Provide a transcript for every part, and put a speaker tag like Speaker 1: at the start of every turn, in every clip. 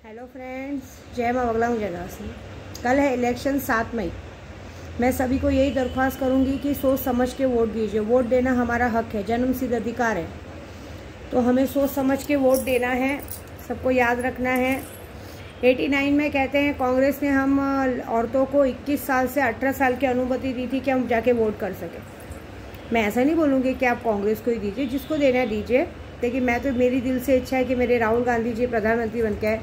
Speaker 1: Hello friends, जय माँ बगला हूँ जयदासी। कल है इलेक्शन 7 मई। मैं सभी को यही दरख्वास्त करूँगी कि सोच समझ के वोट दीजिए। वोट देना हमारा हक है, जन्मसिद्ध अधिकार है, तो हमें सोच समझ के वोट देना है। सबको याद रखना है। 89 में कहते हैं कांग्रेस ने हम औरतों को 21 साल से 18 साल की अनुमति दी थी कि हम जाके वोट कर सकें। मैं ऐसा नहीं बोलूँगी कि आप कांग्रेस को ही दीजिए, जिसको देना है दीजिए, लेकिन मैं तो मेरी दिल से इच्छा है कि मेरे राहुल गांधी जी प्रधानमंत्री बन के आए।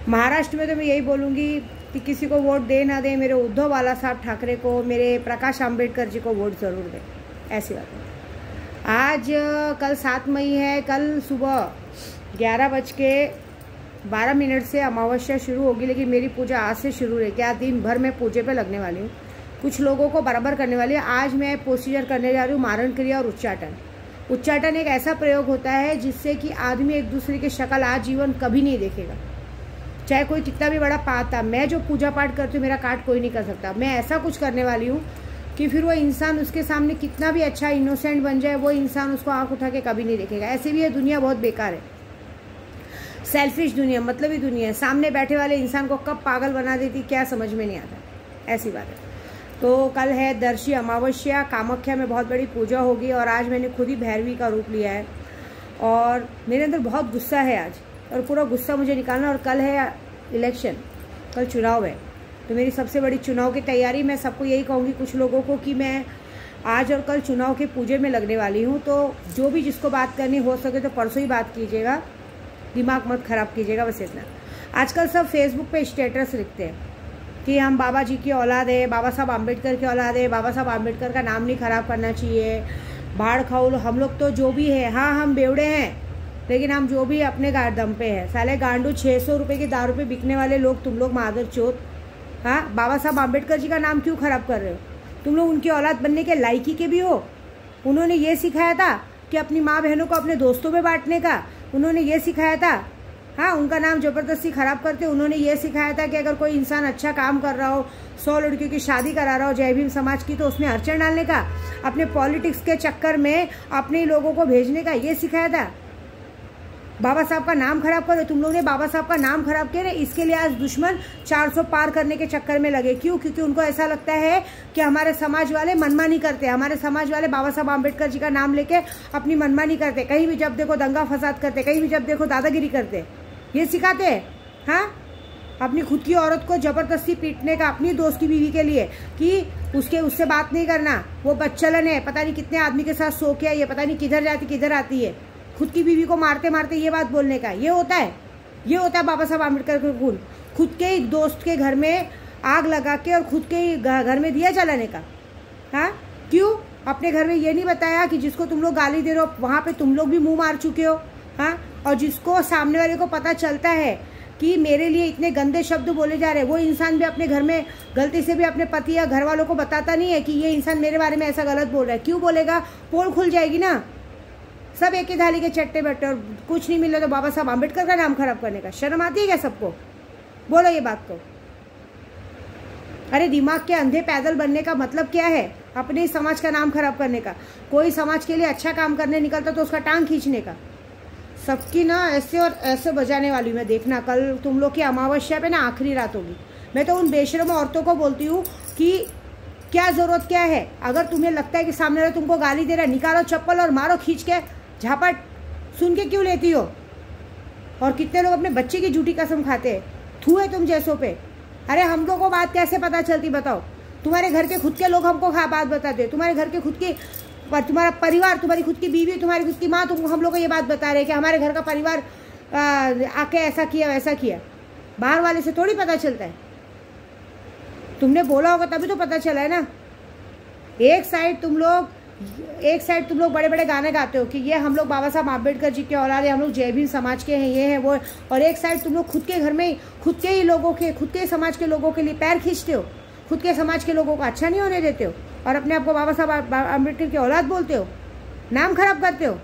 Speaker 1: महाराष्ट्र में तो मैं यही बोलूँगी कि किसी को वोट दे ना दे, मेरे उद्धव बाला साहब ठाकरे को, मेरे प्रकाश आंबेडकर जी को वोट ज़रूर दें। ऐसी बात है। आज कल 7 मई है। कल सुबह 11:12 से अमावस्या शुरू होगी, लेकिन मेरी पूजा आज से शुरू है। क्या दिन भर मैं पूजे पे लगने वाली हूँ, कुछ लोगों को बराबर करने वाली है। आज मैं प्रोसीजर करने जा रही हूँ मारण क्रिया और उच्चाटन। उच्चाटन एक ऐसा प्रयोग होता है जिससे कि आदमी एक दूसरे की शक्ल आजीवन कभी नहीं देखेगा, चाहे कोई कितना भी बड़ा पाता। मैं जो पूजा पाठ करती हूँ, मेरा काट कोई नहीं कर सकता। मैं ऐसा कुछ करने वाली हूँ कि फिर वो इंसान उसके सामने कितना भी अच्छा इनोसेंट बन जाए, वो इंसान उसको आंख उठा के कभी नहीं देखेगा। ऐसे भी ये दुनिया बहुत बेकार है, सेल्फिश दुनिया, मतलबी दुनिया है। सामने बैठे वाले इंसान को कब पागल बना देती क्या समझ में नहीं आता। ऐसी बात है। तो कल है दर्शी अमावस्या। कामाख्या में बहुत बड़ी पूजा होगी और आज मैंने खुद ही भैरवी का रूप लिया है और मेरे अंदर बहुत गुस्सा है आज, और पूरा गुस्सा मुझे निकालना। और कल है इलेक्शन, कल चुनाव है, तो मेरी सबसे बड़ी चुनाव की तैयारी। मैं सबको यही कहूँगी, कुछ लोगों को, कि मैं आज और कल चुनाव के पूजे में लगने वाली हूँ। तो जो भी जिसको बात करनी हो सके तो परसों ही बात कीजिएगा, दिमाग मत खराब कीजिएगा, बस इतना। आजकल सब फेसबुक पे स्टेटस लिखते हैं कि हम बाबा जी की औलाद है, बाबा साहब आम्बेडकर की औलाद है, बाबा साहब आम्बेडकर का नाम नहीं खराब करना चाहिए, भाड़ खाओ। हम लोग तो जो भी है, हाँ हम बेवड़े हैं, लेकिन हम जो भी अपने दम पे है। साले गांडू 600 रुपये की दारू पे बिकने वाले लोग, तुम लोग मादर चोत। हाँ, बाबा साहब आम्बेडकर जी का नाम क्यों खराब कर रहे हो? तुम लोग उनकी औलाद बनने के लायकी के भी हो। उन्होंने ये सिखाया था कि अपनी माँ बहनों को अपने दोस्तों में बांटने का, उन्होंने ये सिखाया था। हाँ, उनका नाम जबरदस्ती खराब करते। उन्होंने ये सिखाया था कि अगर कोई इंसान अच्छा काम कर रहा हो, 100 लड़कियों की शादी करा रहा हो जय भीम समाज की, तो उसमें अड़चन डालने का, अपने पॉलिटिक्स के चक्कर में अपने लोगों को भेजने का, ये सिखाया था। बाबा साहब का नाम खराब करे। तुम लोग ने बाबा साहब का नाम खराब किया ना, इसके लिए आज दुश्मन 400 पार करने के चक्कर में लगे। क्यों? क्योंकि उनको ऐसा लगता है कि हमारे समाज वाले मनमानी करते, हमारे समाज वाले बाबा साहब आम्बेडकर जी का नाम लेके अपनी मनमानी करते, कहीं भी जब देखो दंगा फसाद करते, कहीं भी जब देखो दादागिरी करते। ये सिखाते हैं। हाँ, अपनी खुद की औरत को जबरदस्ती पीटने का, अपनी दोस्त की बीवी के लिए, कि उससे बात नहीं करना, वो बच्चलन है, पता नहीं कितने आदमी के साथ सो के, ये पता नहीं किधर जाती किधर आती है। खुद की बीवी को मारते मारते ये बात बोलने का, ये होता है। ये होता है बाबा साहब आम्बेडकर का गुण। खुद के ही दोस्त के घर में आग लगा के और खुद के ही घर में दिया जलाने का। हाँ, क्यों? अपने घर में ये नहीं बताया कि जिसको तुम लोग गाली दे रहे हो वहां पे तुम लोग भी मुंह मार चुके हो। हाँ, और जिसको सामने वाले को पता चलता है कि मेरे लिए इतने गंदे शब्द बोले जा रहे हैं, वो इंसान भी अपने घर में गलती से भी अपने पति या घर वालों को बताता नहीं है कि ये इंसान मेरे बारे में ऐसा गलत बोल रहा है। क्यों बोलेगा? पोल खुल जाएगी ना। सब एक ही थाली के चट्टे बैठे और कुछ नहीं मिले तो बाबा साहब आम्बेडकर का नाम खराब करने का शर्म आती है क्या सबको? बोलो ये बात तो। अरे दिमाग के अंधे पैदल बनने का मतलब क्या है? अपने समाज का नाम खराब करने का। कोई समाज के लिए अच्छा काम करने निकलता तो उसका टांग खींचने का। सबकी ना ऐसे और ऐसे बजाने वाली मैं, देखना कल तुम लोग की अमावस्या पे ना आखिरी रात होगी। मैं तो उन बेशरम औरतों को बोलती हूँ कि क्या जरूरत क्या है? अगर तुम्हें लगता है कि सामने वाला तुमको गाली दे रहा है, निकालो चप्पल और मारो खींच के झापट। सुन के क्यों लेती हो? और कितने लोग अपने बच्चे की झूठी कसम खाते हैं। थू है तुम जैसों पे। अरे हम लोग को बात कैसे पता चलती बताओ? तुम्हारे घर के खुद के लोग हमको बात बताते, तुम्हारे घर के खुद के, तुम्हारा परिवार, तुम्हारी खुद की बीवी, तुम्हारी खुद की माँ तुमको, हम लोग को ये बात बता रहे कि हमारे घर का परिवार आके ऐसा किया वैसा किया। बाहर वाले से थोड़ी पता चलता है। तुमने बोला होगा तभी तो पता चला है ना। एक साइड तुम लोग बड़े बड़े गाने गाते हो कि ये हम लोग बाबा साहब आम्बेडकर जी के औलाद है, हम लोग जय भीम समाज के हैं, ये है वो है। और एक साइड तुम लोग खुद के घर में खुद के ही लोगों के, खुद के समाज के लोगों के लिए पैर खींचते हो, खुद के समाज के लोगों को अच्छा नहीं होने देते हो और अपने आप को बाबा साहब आम्बेडकर की औलाद बोलते हो, नाम खराब करते हो।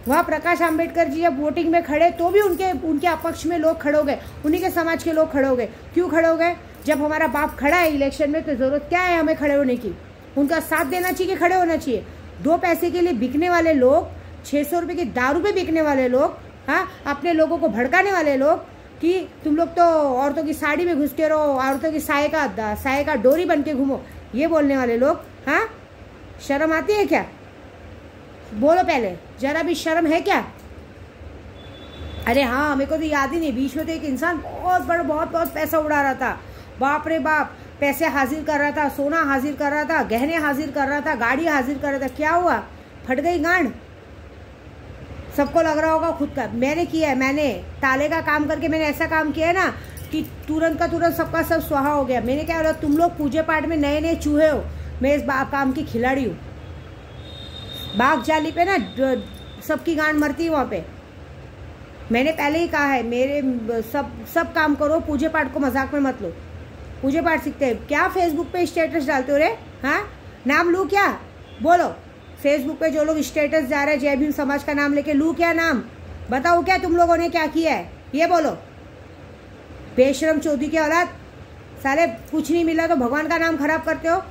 Speaker 1: वहाँ प्रकाश आम्बेडकर जी जब वोटिंग में खड़े तो भी उनके अपक्ष में लोग खड़े हो गए, उन्हीं के समाज के लोग खड़े हो गए। क्यों खड़े हो गए? जब हमारा बाप खड़ा है इलेक्शन में तो जरूरत क्या है हमें खड़े होने की? उनका साथ देना चाहिए कि खड़े होना चाहिए? 2 पैसे के लिए बिकने वाले लोग, 600 रुपये की दारू पे बिकने वाले लोग, हाँ, अपने लोगों को भड़काने वाले लोग, कि तुम लोग तो औरतों की साड़ी में घुस के रहो, औरतों की साए का डोरी बन के घूमो, ये बोलने वाले लोग। हाँ, शर्म आती है क्या? बोलो पहले, जरा भी शर्म है क्या? अरे हाँ, मेरे को तो याद ही नहीं, बीच में तो एक इंसान बहुत पैसा उड़ा रहा था, बाप रे बाप, पैसे हाजिर कर रहा था, सोना हाजिर कर रहा था, गहने हाजिर कर रहा था, गाड़ी हाजिर कर रहा था। क्या हुआ? फट गई गांड। सबको लग रहा होगा खुद का मैंने किया है, मैंने ताले का काम करके मैंने ऐसा काम किया है ना कि तुरंत का तुरंत सबका सब स्वाहा हो गया। मैंने क्या बोला, तुम लोग पूजे पाठ में नए नए चूहे हो, मैं इस काम की खिलाड़ी हूँ। बाघ जाली पे ना सबकी गांड मरती है वहाँ पे। मैंने पहले ही कहा है, मेरे सब काम करो, पूजे पाठ को मजाक में मत लो। पूजे पाठ सीखते हैं क्या? फेसबुक पे स्टेटस डालते हो रे? हाँ, नाम लूँ क्या? बोलो, फेसबुक पे जो लोग स्टेटस जा रहे हैं जय भीम समाज का नाम लेके, लूँ क्या नाम? बताओ क्या तुम लोगों ने क्या किया है, ये बोलो। बेशरम चौधरी के औलाद, साले कुछ नहीं मिला तो भगवान का नाम खराब करते हो।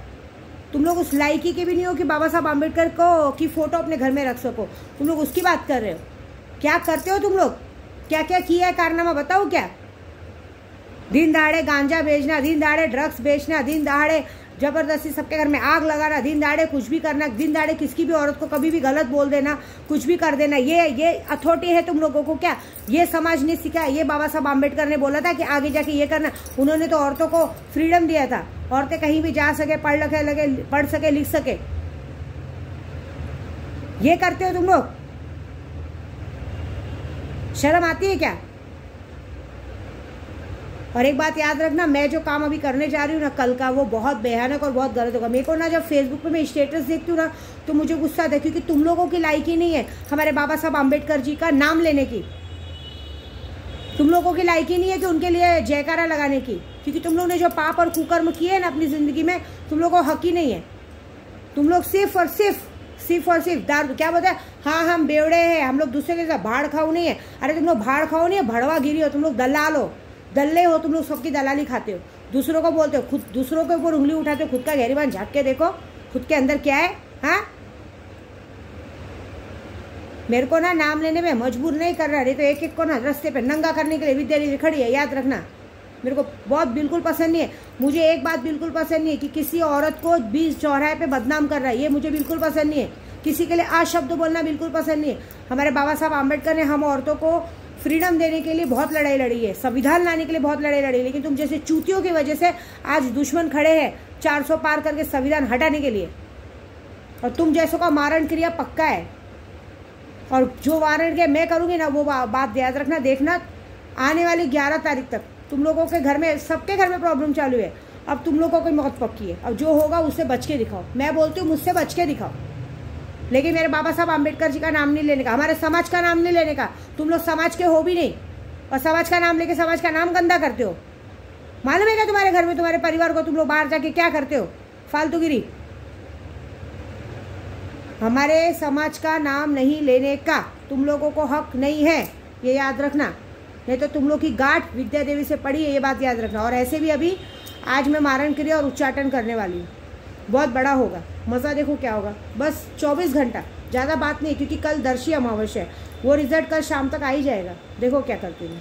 Speaker 1: तुम लोग उस लायकी के भी नहीं हो कि बाबा साहब आम्बेडकर को की फोटो अपने घर में रख सको। तुम लोग उसकी बात कर रहे हो। क्या करते हो तुम लोग? क्या क्या किया है कारनामा, बताओ क्या? दिन दहाड़े गांजा बेचना, दिन दहाड़े ड्रग्स बेचना, दिन दहाड़े जबरदस्ती सबके घर में आग लगाना, दिन दहाड़े कुछ भी करना, दिन दहाड़े किसी भी औरत को कभी भी गलत बोल देना, कुछ भी कर देना। ये अथॉरिटी है तुम लोगों को क्या? ये समाज ने सिखाया? ये बाबा साहब आम्बेडकर ने बोला था कि आगे जाके ये करना। उन्होंने तो औरतों को फ्रीडम दिया था, औरतें कहीं भी जा सके, पढ़ सके, लिख सके। ये करते हो तुम लोग? शर्म आती है क्या? और एक बात याद रखना, मैं जो काम अभी करने जा रही हूँ ना कल का, वो बहुत भयानक और बहुत गलत होगा। मेरे को ना जब फेसबुक पे मैं स्टेटस देखती हूँ ना तो मुझे गुस्सा आता है, क्योंकि तुम लोगों की लायकी नहीं है हमारे बाबा साहब आम्बेडकर जी का नाम लेने की। तुम लोगों की लायकी नहीं है कि उनके लिए जयकारा लगाने की, क्योंकि तुम लोग ने जो पाप और कुकर्म किए हैं ना अपनी जिंदगी में, तुम लोगों को हक ही नहीं है। तुम लोग सिर्फ और सिर्फ दारू, क्या बोलते हैं, हाँ हम बेवड़े हैं, हम लोग दूसरे के साथ भाड़ खाओ नहीं है। अरे तुम लोग भाड़ खाओ नहीं है, भड़वा गिरी हो, तुम लोग दलाल हो, दल्ले हो, तुम लोग सबकी दलाली खाते हो, दूसरों को बोलते हो, खुद दूसरों के ऊपर उंगली उठाते हो। खुद का गहरीबान झाँक के देखो, खुद के अंदर क्या है। हाँ, मेरे को ना नाम लेने में मजबूर नहीं कर रहा, नहीं तो एक एक को ना रास्ते पे नंगा करने के लिए विद्यार्थी खड़ी है, याद रखना। मेरे को बहुत बिल्कुल पसंद नहीं है। मुझे एक बात बिल्कुल पसंद नहीं है कि किसी औरत को बीच चौराहे पे बदनाम कर रहा है, ये मुझे बिल्कुल पसंद नहीं है। किसी के लिए अशब्द बोलना बिल्कुल पसंद नहीं है। हमारे बाबा साहब आम्बेडकर ने हम औरतों को फ्रीडम देने के लिए बहुत लड़ाई लड़ी है, संविधान लाने के लिए बहुत लड़ाई लड़ी, लेकिन तुम जैसे चूतियों की वजह से आज दुश्मन खड़े हैं 400 पार करके संविधान हटाने के लिए। और तुम जैसों का मारण क्रिया पक्का है, और जो वारंट के मैं करूंगी ना, वो बात याद रखना। देखना आने वाली 11 तारीख तक तुम लोगों के घर में, सबके घर में प्रॉब्लम चालू है। अब तुम लोगों की मौत पक्की है। अब जो होगा उससे बच के दिखाओ। मैं बोलती हूँ मुझसे बच के दिखाओ, लेकिन मेरे बाबा साहब आम्बेडकर जी का नाम नहीं लेने का, हमारे समाज का नाम नहीं लेने का। तुम लोग समाज के हो भी नहीं, और समाज का नाम लेके समाज का नाम गंदा करते हो। मालूम है क्या तुम्हारे घर में, तुम्हारे परिवार को तुम लोग बाहर जाके क्या करते हो? फालतूगिरी। हमारे समाज का नाम नहीं लेने का तुम लोगों को हक नहीं है, ये याद रखना। नहीं तो तुम लोग की गांठ विद्या देवी से पड़ी है, ये बात याद रखना। और ऐसे भी अभी आज मैं मारण क्रिया और उच्चाटन करने वाली हूँ, बहुत बड़ा होगा, मज़ा देखो क्या होगा। बस 24 घंटा, ज़्यादा बात नहीं, क्योंकि कल दर्शी अमावस्या है, वो रिजल्ट कल शाम तक आ ही जाएगा। देखो क्या करती हूँ।